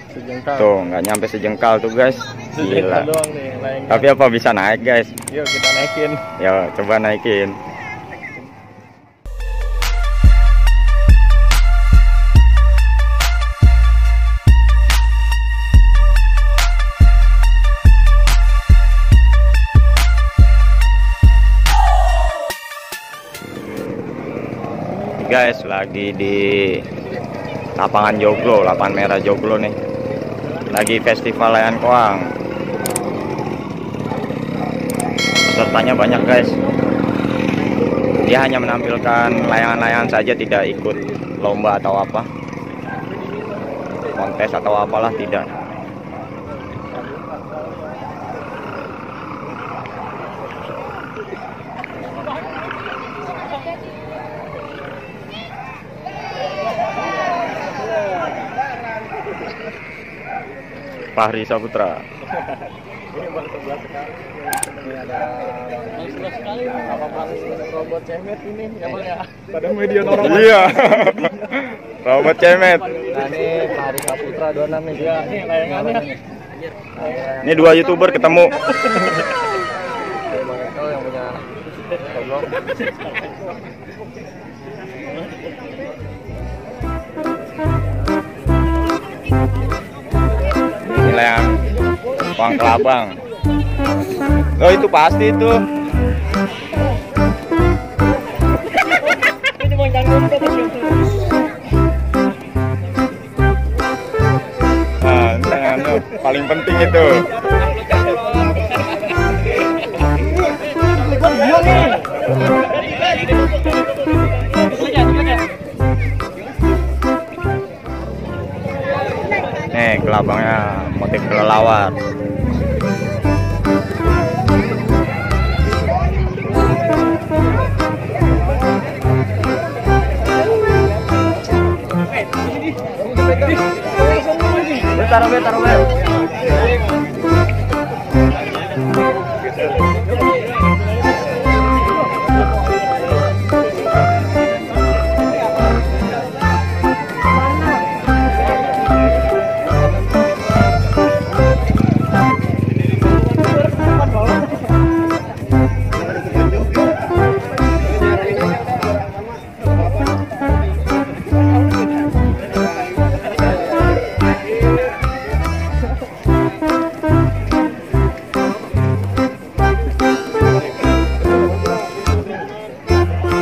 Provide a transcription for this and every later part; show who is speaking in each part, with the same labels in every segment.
Speaker 1: Sejengkal.
Speaker 2: Tuh nggak nyampe sejengkal tuh guys.
Speaker 1: Sejengkal
Speaker 2: Gila.
Speaker 1: doang nih layangnya.
Speaker 2: Tapi apa bisa naik guys?
Speaker 1: Yuk kita naikin.
Speaker 2: Ya coba naikin. Guys, lagi di lapangan Joglo, lapangan merah Joglo nih. Lagi festival layang koang. Pesertanya banyak guys. Dia hanya menampilkan layangan-layangan saja, tidak ikut lomba atau apa, kontes atau apalah, tidak. Fahri Saputra.
Speaker 1: Ini baru 11 sekali. Ini ada 11 sekali apa paling robot cemet ini ya Bang ya. Pada media orang.
Speaker 2: Iya. Robot cemet.
Speaker 1: Nah ini Fahri Saputra 26 nih dia. Nih layangannya.
Speaker 2: Ini dua YouTuber ketemu.
Speaker 1: Bang Eko yang punya vlog.
Speaker 2: Ini layang koang kelabang. Oh itu pasti itu. Nah, ini paling penting itu. Nih kelabangnya motif kelelawar. Taruh.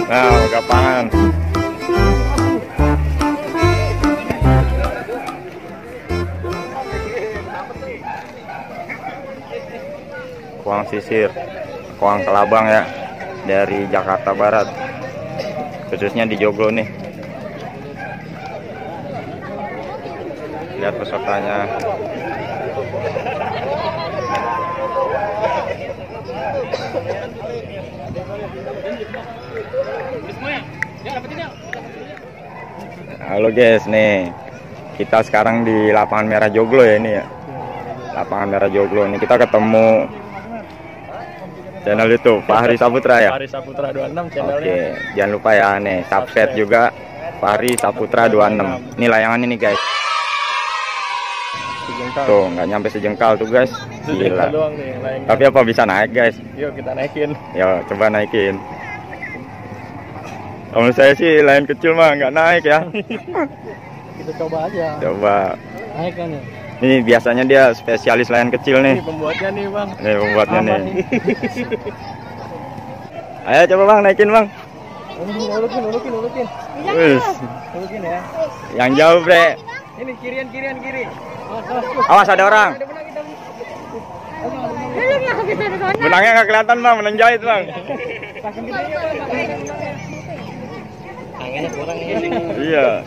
Speaker 2: Nah, gapangan. Koang sisir, koang kelabang ya, dari Jakarta Barat, khususnya di Joglo nih. Lihat pesertanya. Halo guys, nih kita sekarang di lapangan merah Joglo ya ini ya. Lapangan merah Joglo ini kita ketemu channel YouTube Fahri Saputra ya.
Speaker 1: Fahri Saputra 26 channelnya.
Speaker 2: Oke, jangan lupa ya nih subscribe juga Fahri Saputra 26. Ini layangan ini guys.
Speaker 1: Sejengkal.
Speaker 2: Tuh nggak nyampe sejengkal tuh guys.
Speaker 1: Sejengkal
Speaker 2: Gila.
Speaker 1: doang nih layangnya.
Speaker 2: Tapi apa bisa naik guys?
Speaker 1: Yuk kita naikin.
Speaker 2: Ya coba naikin. Kalau saya sih layan kecil mah nggak naik ya.
Speaker 1: Kita coba aja.
Speaker 2: Coba.
Speaker 1: Naik kan ya.
Speaker 2: Ini biasanya dia spesialis layan kecil nih.
Speaker 1: Ini pembuatnya nih Bang.
Speaker 2: Nih pembuatnya
Speaker 1: Aman
Speaker 2: nih. Ayo coba Bang naikin Bang.
Speaker 1: Ulukin.
Speaker 2: Wis.
Speaker 1: Ulukin ya.
Speaker 2: Yang jauh bre.
Speaker 1: Ini kiri.
Speaker 2: Awas ada orang. Benangnya nggak kelihatan Bang, benang jahit Bang.
Speaker 1: Tangannya kurang ini.
Speaker 2: Iya.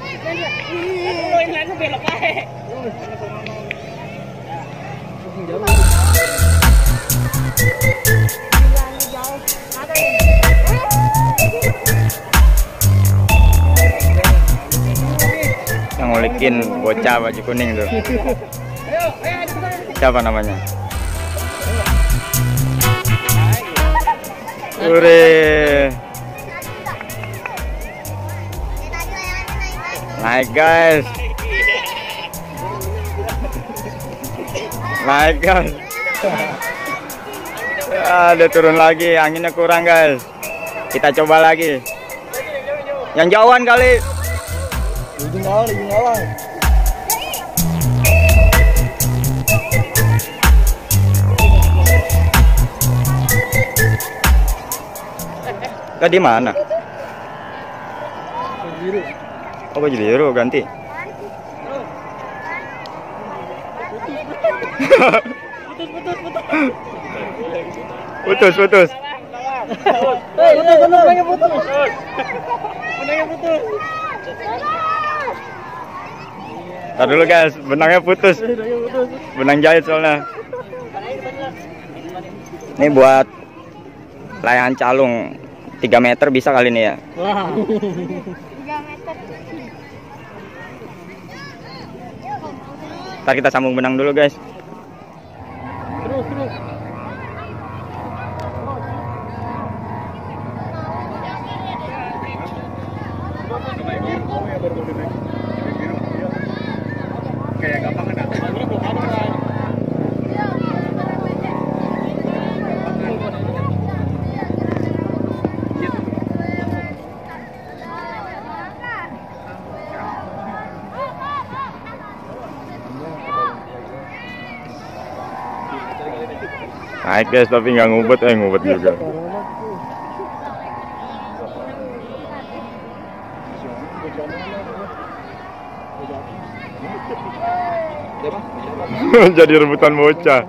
Speaker 2: Yang ngulikin bocah baju kuning tuh. Siapa namanya? Ure. Naik guys. Naik guys. Ada turun lagi, anginnya kurang guys. Kita coba lagi. Yang jauhan kali.
Speaker 1: Ujung awal.
Speaker 2: Kak di mana?
Speaker 1: Biru.
Speaker 2: Oh baju biru ganti. Putus.
Speaker 1: Putus.
Speaker 2: Ntar dulu guys, benangnya putus. Benang jahit soalnya. Ini buat layangan calung 3 meter bisa kali ini ya.
Speaker 1: Wah.
Speaker 3: 3 meter.
Speaker 2: Ntar kita sambung benang dulu guys.
Speaker 1: Terus. Kayak gampang kan?
Speaker 2: Naik guys, tapi nggak ngubet, ngubet juga. Jadi rebutan bocah.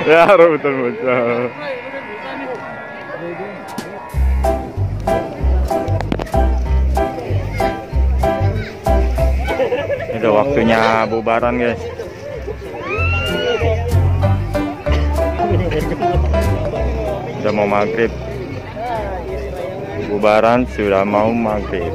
Speaker 2: Ya, rebutan bocah. Itu waktunya bubaran guys. Udah mau maghrib. Bubaran sudah mau maghrib.